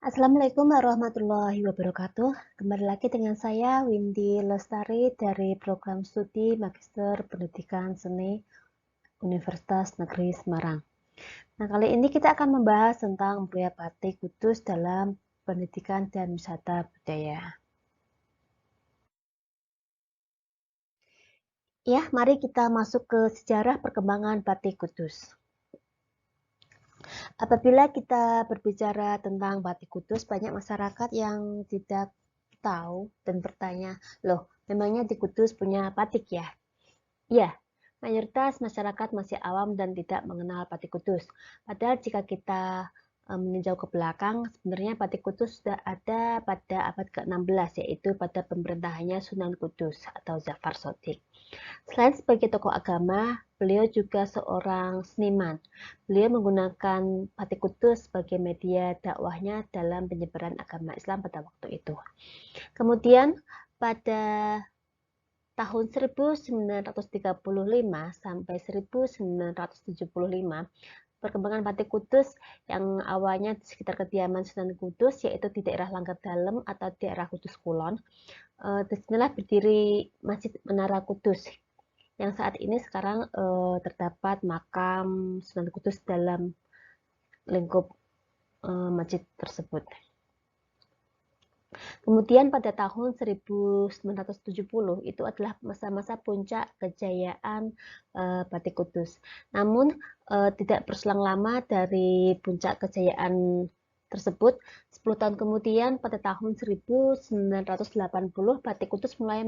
Assalamualaikum warahmatullahi wabarakatuh. Kembali lagi dengan saya Windy Lestari dari program studi Magister Pendidikan Seni Universitas Negeri Semarang. Nah, kali ini kita akan membahas tentang budaya batik Kudus dalam pendidikan dan wisata budaya. Ya, mari kita masuk ke sejarah perkembangan batik Kudus. Apabila kita berbicara tentang batik Kudus, banyak masyarakat yang tidak tahu dan bertanya, loh, memangnya di Kudus punya batik ya? Iya, mayoritas masyarakat masih awam dan tidak mengenal batik Kudus. Padahal jika kita meninjau ke belakang, sebenarnya batik Kudus sudah ada pada abad ke-16, yaitu pada pemerintahannya Sunan Kudus atau Jafar Sodik. Selain sebagai tokoh agama, beliau juga seorang seniman. Beliau menggunakan batik Kudus sebagai media dakwahnya dalam penyebaran agama Islam pada waktu itu. Kemudian pada tahun 1935 sampai 1975, perkembangan batik Kudus yang awalnya di sekitar kediaman Sunan Kudus, yaitu di daerah Langgar Dalem atau daerah Kudus Kulon. Disinilah berdiri Masjid Menara Kudus, yang saat ini sekarang terdapat makam Sunan Kudus dalam lingkup masjid tersebut. Kemudian pada tahun 1970 itu adalah masa-masa puncak kejayaan batik Kudus. Namun tidak berselang lama dari puncak kejayaan tersebut, 10 tahun kemudian pada tahun 1980 batik Kudus mulai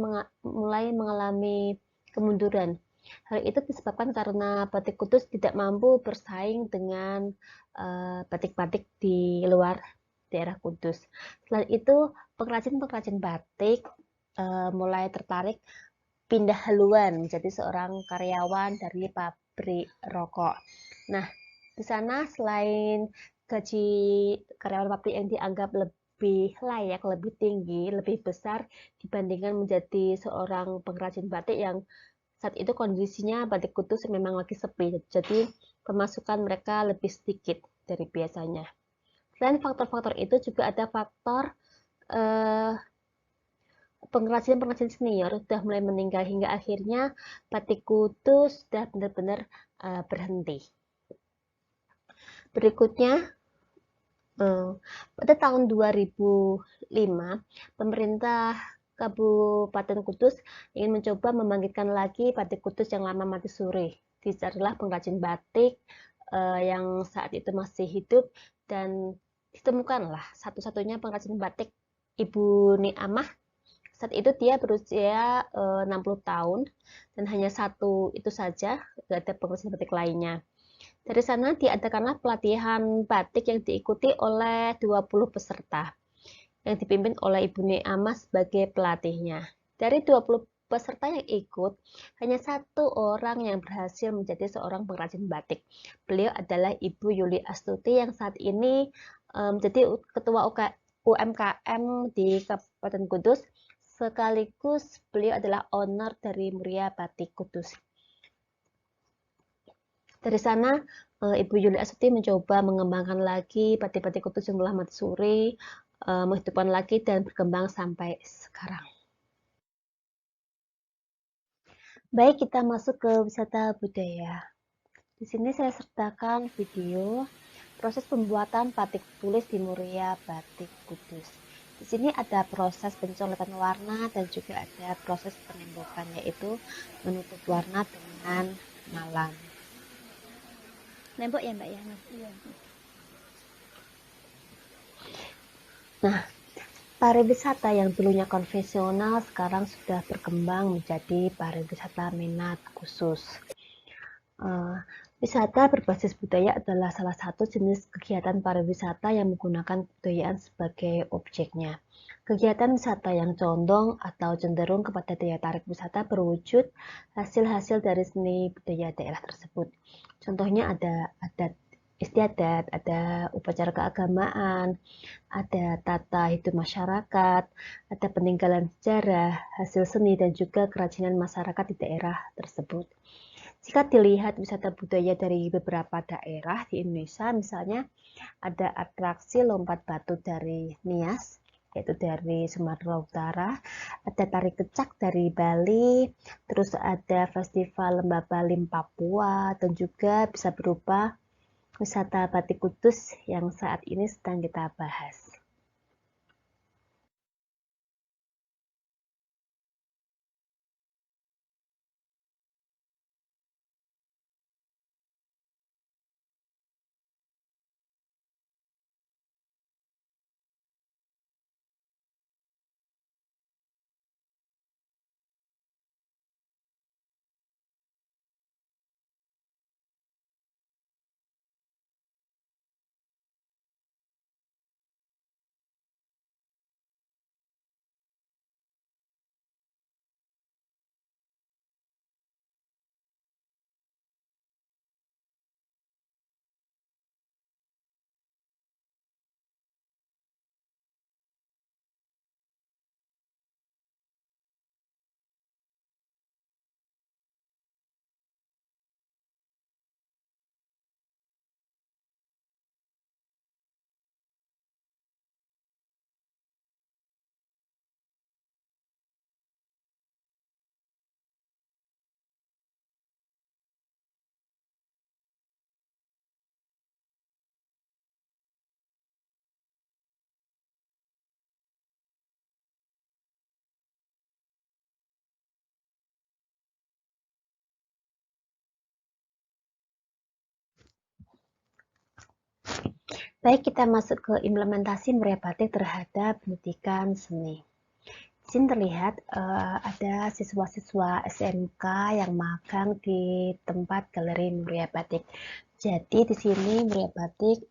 mengalami kemunduran. Hal itu disebabkan karena batik Kudus tidak mampu bersaing dengan batik-batik di luar daerah Kudus. Selain itu, pengrajin-pengrajin batik mulai tertarik pindah haluan menjadi seorang karyawan dari pabrik rokok. Nah, di sana selain gaji karyawan pabrik yang dianggap lebih layak, lebih tinggi, lebih besar dibandingkan menjadi seorang pengrajin batik yang saat itu kondisinya batik Kudus memang lagi sepi. Jadi pemasukan mereka lebih sedikit dari biasanya. Selain faktor-faktor itu juga ada faktor pengrajin-pengrajin senior sudah mulai meninggal hingga akhirnya batik Kudus sudah benar-benar berhenti. Berikutnya, pada tahun 2005, pemerintah Kabupaten Kudus ingin mencoba membangkitkan lagi batik Kudus yang lama mati suri. Dicarilah pengrajin batik yang saat itu masih hidup dan ditemukanlah satu-satunya pengrajin batik Ibu Niamah. Saat itu dia berusia 60 tahun dan hanya satu itu saja, tidak ada pengrajin batik lainnya. Dari sana diadakanlah pelatihan batik yang diikuti oleh 20 peserta yang dipimpin oleh Ibu Niamah sebagai pelatihnya. Dari 20 peserta yang ikut, hanya satu orang yang berhasil menjadi seorang pengrajin batik. Beliau adalah Ibu Yuli Astuti yang saat ini menjadi ketua UMKM di Kabupaten Kudus, sekaligus beliau adalah owner dari Muria Batik Kudus. Dari sana, Ibu Yuli Astuti mencoba mengembangkan lagi batik-batik Kudus yang telah mati suri, menghidupkan lagi dan berkembang sampai sekarang. Baik, kita masuk ke wisata budaya. Di sini saya sertakan video proses pembuatan batik tulis di Muria Batik Kudus. Di sini ada proses pencoletan warna dan juga ada proses penembokan, yaitu menutup warna dengan malam. Nembok ya Mbak ya? Iya. Nah, pariwisata yang dulunya konvensional sekarang sudah berkembang menjadi pariwisata minat khusus. Wisata berbasis budaya adalah salah satu jenis kegiatan pariwisata yang menggunakan kebudayaan sebagai objeknya. Kegiatan wisata yang condong atau cenderung kepada daya tarik wisata berwujud hasil-hasil dari seni budaya daerah tersebut. Contohnya ada adat istiadat, ada upacara keagamaan, ada tata hidup masyarakat, ada peninggalan sejarah, hasil seni, dan juga kerajinan masyarakat di daerah tersebut. Jika dilihat wisata budaya dari beberapa daerah di Indonesia, misalnya ada atraksi lompat batu dari Nias, yaitu dari Sumatera Utara, ada tari kecak dari Bali, terus ada festival Lembah Baliem Papua, dan juga bisa berupa wisata Batik Kudus yang saat ini sedang kita bahas. Baik, kita masuk ke implementasi Meriah Batik terhadap pendidikan seni. Di sini terlihat ada siswa-siswa SMK yang magang di tempat Galeri Meriah Batik. Jadi di sini Meriah Batik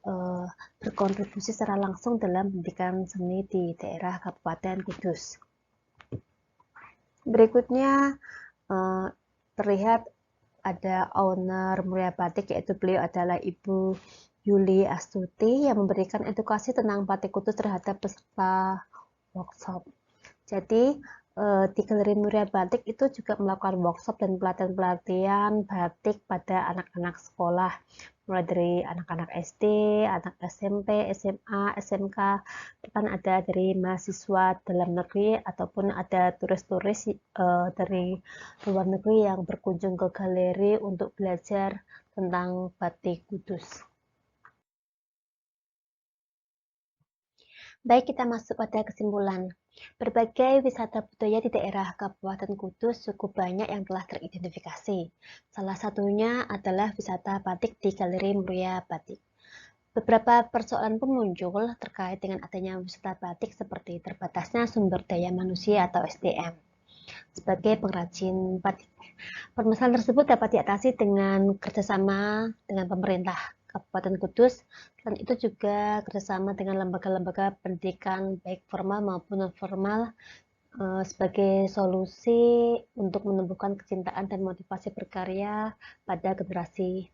berkontribusi secara langsung dalam pendidikan seni di daerah Kabupaten Kudus. Berikutnya terlihat ada owner Meriah Batik, yaitu beliau adalah Ibu Yuli Astuti yang memberikan edukasi tentang batik kudus terhadap peserta workshop. Jadi di Galeri Meriah Batik itu juga melakukan workshop dan pelatihan-pelatihan batik pada anak-anak sekolah, mulai dari anak-anak SD, anak SMP, SMA, SMK, bahkan ada dari mahasiswa dalam negeri ataupun ada turis-turis dari luar negeri yang berkunjung ke galeri untuk belajar tentang batik kudus. Baik, kita masuk pada kesimpulan. Berbagai wisata budaya di daerah Kabupaten Kudus cukup banyak yang telah teridentifikasi. Salah satunya adalah wisata batik di Galeri Meriah Batik. Beberapa persoalan pun muncul terkait dengan adanya wisata batik seperti terbatasnya sumber daya manusia atau SDM sebagai pengrajin batik. Permasalahan tersebut dapat diatasi dengan kerjasama dengan pemerintah Kabupaten Kudus, dan itu juga kerjasama dengan lembaga-lembaga pendidikan baik formal maupun non formal sebagai solusi untuk menumbuhkan kecintaan dan motivasi berkarya pada generasi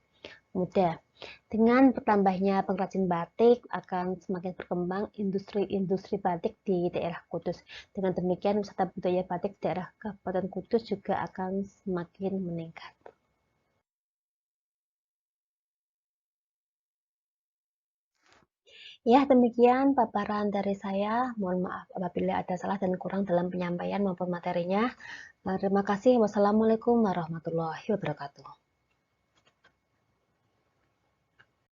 muda. Dengan bertambahnya pengrajin batik akan semakin berkembang industri-industri batik di daerah Kudus. Dengan demikian wisata budaya batik di daerah Kabupaten Kudus juga akan semakin meningkat. Ya, demikian paparan dari saya. Mohon maaf apabila ada salah dan kurang dalam penyampaian maupun materinya. Terima kasih. Wassalamualaikum warahmatullahi wabarakatuh.